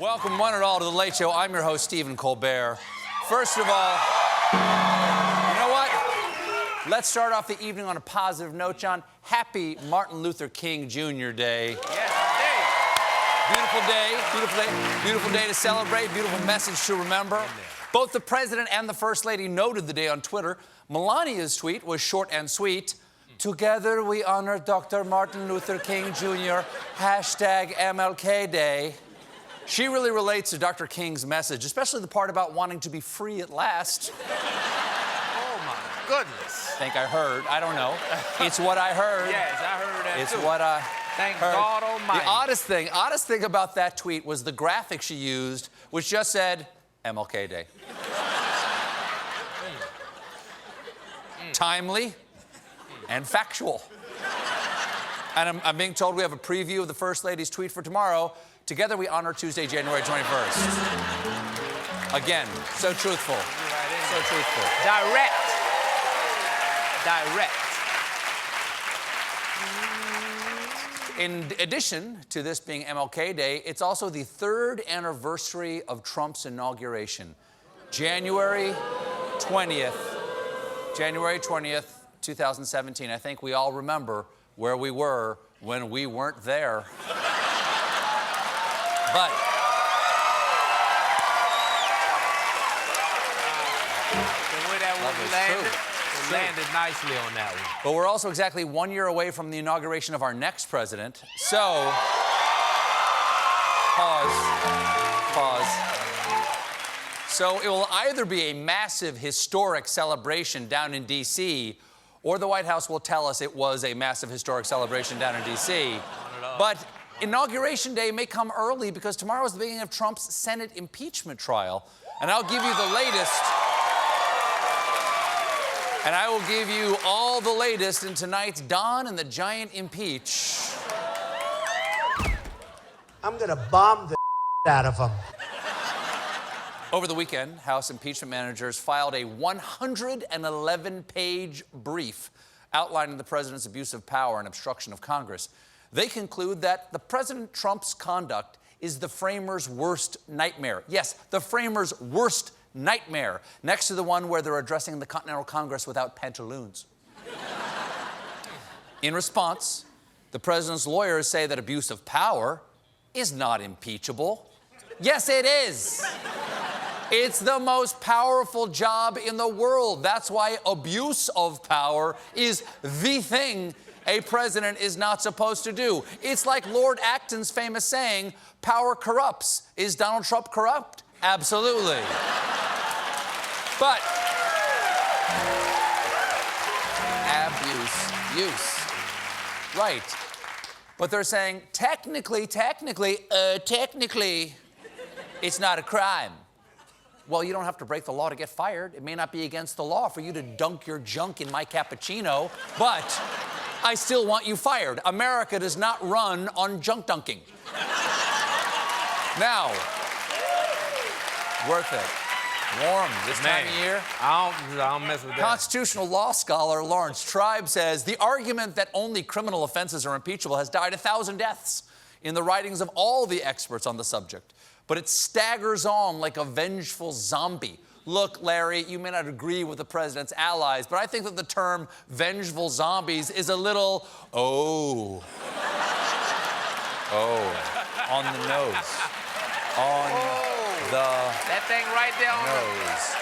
Welcome, one and all, to The Late Show. I'm your host, Stephen Colbert. First of all, you know what? Let's start off the evening on a positive note, John. Happy Martin Luther King Jr. Day. Yes, Beautiful day, beautiful day, beautiful day to celebrate, beautiful message to remember. Both the president and the first lady noted the day on Twitter. Melania's tweet was short and sweet. Together we honor Dr. Martin Luther King Jr. Hashtag MLK Day. She really relates to Dr. King's message, especially the part about wanting to be free at last. Oh, my goodness. I think I heard. I don't know. It's what I heard. Yes, I heard that, It's too. what I Thank heard. God Almighty. The oddest thing about that tweet was the graphic she used, which just said, MLK Day. Timely and factual. And I'm being told we have a preview of the First Lady's tweet for tomorrow. Together we honor Tuesday, January 21st. Again, so truthful. So truthful. Direct. In addition to this being MLK Day, it's also the 3rd anniversary of Trump's inauguration. January 20th, 2017. I think we all remember where we were when we weren't there. But The way that one landed nicely on that one. But we're also exactly 1 year away from the inauguration of our next president. So, pause. So it will either be a massive, historic celebration down in D.C., or the White House will tell us it was a massive, historic celebration down in D.C. But Inauguration Day may come early because tomorrow is the beginning of Trump's Senate impeachment trial. And I'll give you the latest. And I will give you all the latest in tonight's Don and the Giant Impeach. I'm gonna bomb the out of them. Over the weekend, House impeachment managers filed a 111-page brief outlining the president's abuse of power and obstruction of Congress. They conclude that the President Trump's conduct is the framers' worst nightmare. Yes, the framers' worst nightmare, next to the one where they're addressing the Continental Congress without pantaloons. In response, the president's lawyers say that abuse of power is not impeachable. Yes, it is. It's the most powerful job in the world. That's why abuse of power is the thing a president is not supposed to do. It's like Lord Acton's famous saying, power corrupts. Is Donald Trump corrupt? Absolutely. But use. Right. But they're saying, technically, it's not a crime. Well, you don't have to break the law to get fired. It may not be against the law for you to dunk your junk in my cappuccino, but I still want you fired. America does not run on junk dunking. Now, worth it. Warm this time of year. I don't mess with that. Constitutional law scholar Lawrence Tribe says the argument that only criminal offenses are impeachable has died 1,000 deaths in the writings of all the experts on the subject. But it staggers on like a vengeful zombie. Look, Larry, you may not agree with the president's allies, but I think that the term vengeful zombies is a little, on the nose. That thing right there on Nose.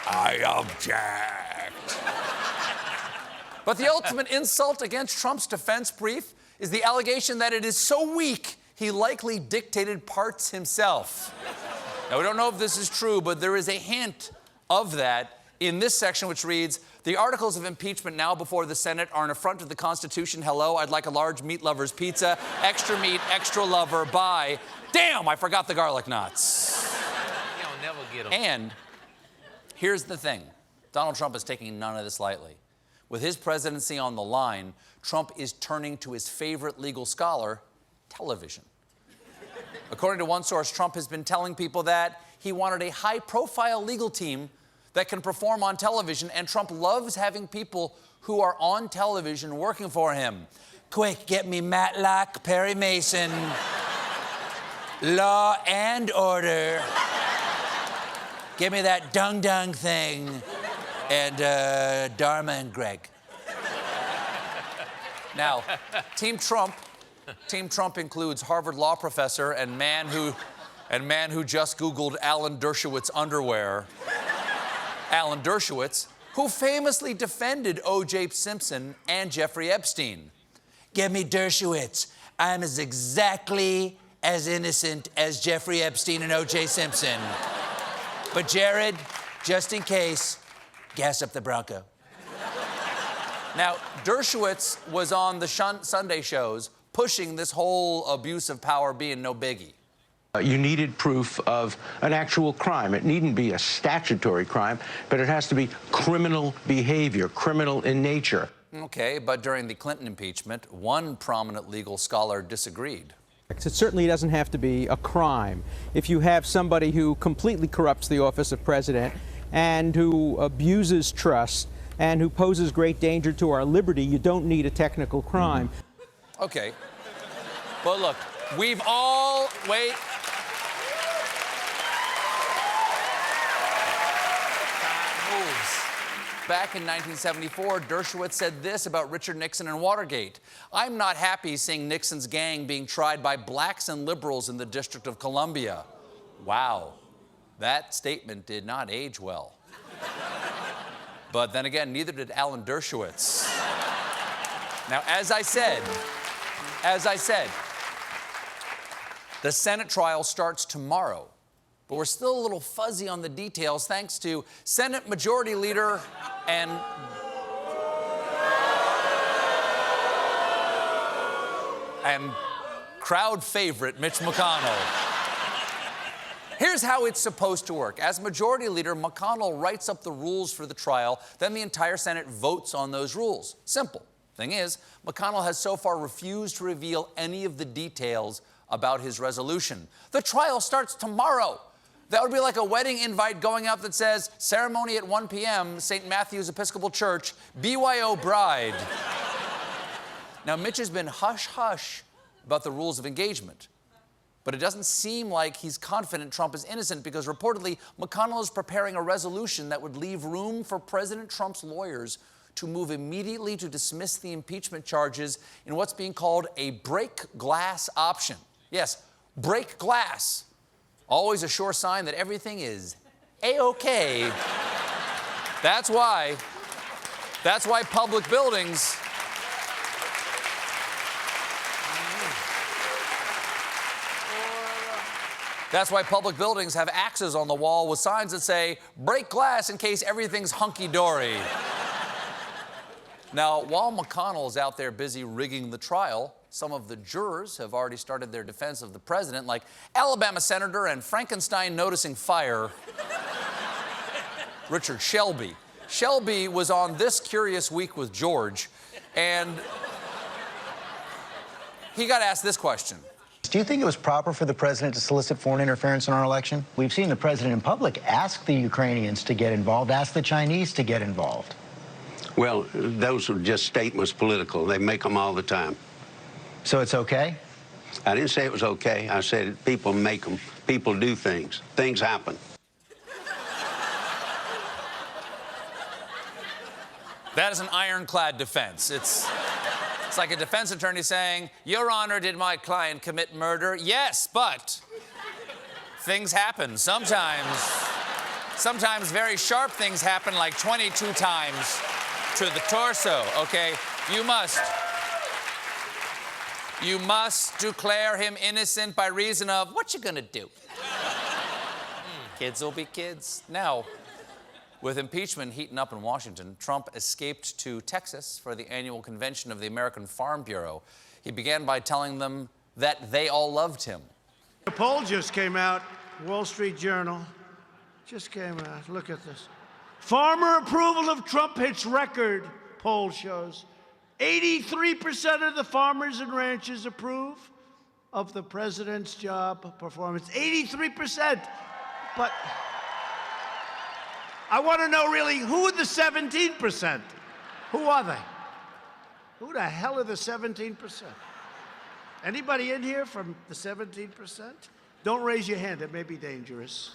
I object. But the ultimate insult against Trump's defense brief is the allegation that it is so weak he likely dictated parts himself. Now, we don't know if this is true, but there is a hint of that in this section, which reads, the articles of impeachment now before the Senate are an affront to the Constitution. Hello, I'd like a large meat lover's pizza. Extra meat, extra lover, bye. Damn, I forgot the garlic knots. You'll never get them. And here's the thing. Donald Trump is taking none of this lightly. With his presidency on the line, Trump is turning to his favorite legal scholar, television. According to one source, Trump has been telling people that he wanted a high-profile legal team that can perform on television, and Trump loves having people who are on television working for him. Quick, get me Matlock, Perry Mason, Law and Order. Give me that dung thing, and Dharma and Greg. Now, Team Trump includes Harvard law professor and man who just Googled Alan Dershowitz underwear, Alan Dershowitz, who famously defended O.J. Simpson and Jeffrey Epstein. Give me Dershowitz. I'm exactly as innocent as Jeffrey Epstein and O.J. Simpson. But Jared, just in case, gas up the Bronco. Now, Dershowitz was on the Sunday shows pushing this whole abuse of power being no biggie. You needed proof of an actual crime. It needn't be a statutory crime, but it has to be criminal behavior, criminal in nature. Okay, but during the Clinton impeachment, one prominent legal scholar disagreed. It certainly doesn't have to be a crime. If you have somebody who completely corrupts the office of president and who abuses trust and who poses great danger to our liberty, you don't need a technical crime. Okay. But look, we've all... Wait. Time moves. Back in 1974, Dershowitz said this about Richard Nixon and Watergate. I'm not happy seeing Nixon's gang being tried by blacks and liberals in the District of Columbia. Wow. That statement did not age well. But then again, neither did Alan Dershowitz. Now, as I said, the Senate trial starts tomorrow, but we're still a little fuzzy on the details thanks to Senate Majority Leader and crowd favorite Mitch McConnell. Here's how it's supposed to work. As Majority Leader, McConnell writes up the rules for the trial, then the entire Senate votes on those rules. Simple. Thing is, McConnell has so far refused to reveal any of the details about his resolution. The trial starts tomorrow. That would be like a wedding invite going out that says, ceremony at 1 p.m., St. Matthew's Episcopal Church, BYO bride. Now, Mitch has been hush-hush about the rules of engagement. But it doesn't seem like he's confident Trump is innocent because reportedly McConnell is preparing a resolution that would leave room for President Trump's lawyers to move immediately to dismiss the impeachment charges in what's being called a break glass option. Yes, break glass. Always a sure sign that everything is A-OK. That's why public buildings have axes on the wall with signs that say, break glass in case everything's hunky-dory. Now, while McConnell is out there busy rigging the trial, some of the jurors have already started their defense of the president, like Alabama Senator and Frankenstein noticing fire, Richard Shelby. Shelby was on This Curious Week with George, and he got asked this question. Do you think it was proper for the president to solicit foreign interference in our election? We've seen the president in public ask the Ukrainians to get involved, ask the Chinese to get involved. Well, those are just statements political. They make them all the time. So it's okay? I didn't say it was okay. I said people make them. People do things. Things happen. That is an ironclad defense. It's like a defense attorney saying, Your Honor, did my client commit murder? Yes, but things happen. Sometimes very sharp things happen, like 22 times to the torso, okay? You must declare him innocent by reason of what you gonna do? Kids will be kids. Now, with impeachment heating up in Washington, Trump escaped to Texas for the annual convention of the American Farm Bureau. He began by telling them that they all loved him. A poll just came out, Wall Street Journal. Just came out. Look at this. Farmer approval of Trump hits record, poll shows. 83% of the farmers and ranchers approve of the president's job performance. 83%. But I want to know really, who are the 17%? Who are they? Who the hell are the 17%? Anybody in here from the 17%? Don't raise your hand, it may be dangerous.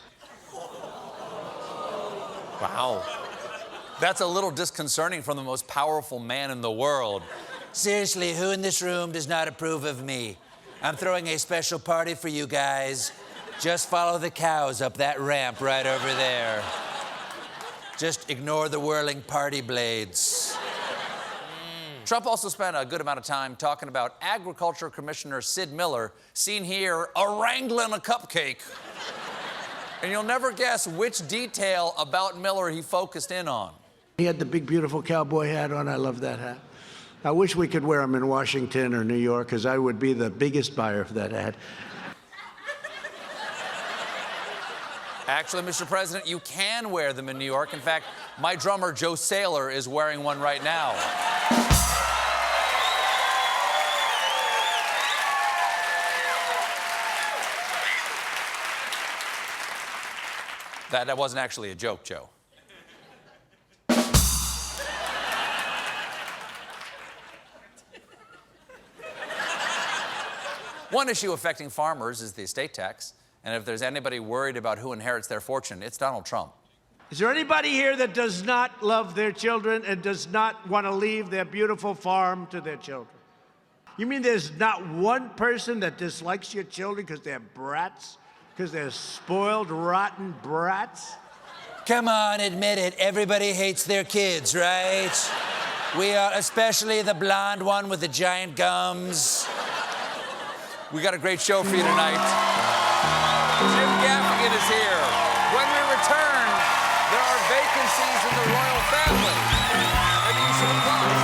Wow. That's a little disconcerting from the most powerful man in the world. Seriously, who in this room does not approve of me? I'm throwing a special party for you guys. Just follow the cows up that ramp right over there. Just ignore the whirling party blades. Trump also spent a good amount of time talking about Agriculture Commissioner Sid Miller, seen here a-wrangling a cupcake. And you'll never guess which detail about Miller he focused in on. He had the big, beautiful cowboy hat on. I love that hat. I wish we could wear them in Washington or New York, because I would be the biggest buyer of that hat. Actually, Mr. President, you can wear them in New York. In fact, my drummer, Joe Saylor, is wearing one right now. That wasn't actually a joke, Joe. One issue affecting farmers is the estate tax. And if there's anybody worried about who inherits their fortune, it's Donald Trump. Is there anybody here that does not love their children and does not want to leave their beautiful farm to their children? You mean there's not one person that dislikes your children because they're brats? Because they're spoiled, rotten brats? Come on, admit it. Everybody hates their kids, right? We are, especially the blonde one with the giant gums. We got a great show for you tonight. Jim Gaffigan is here. When we return, there are vacancies in the royal family. Maybe you should apply.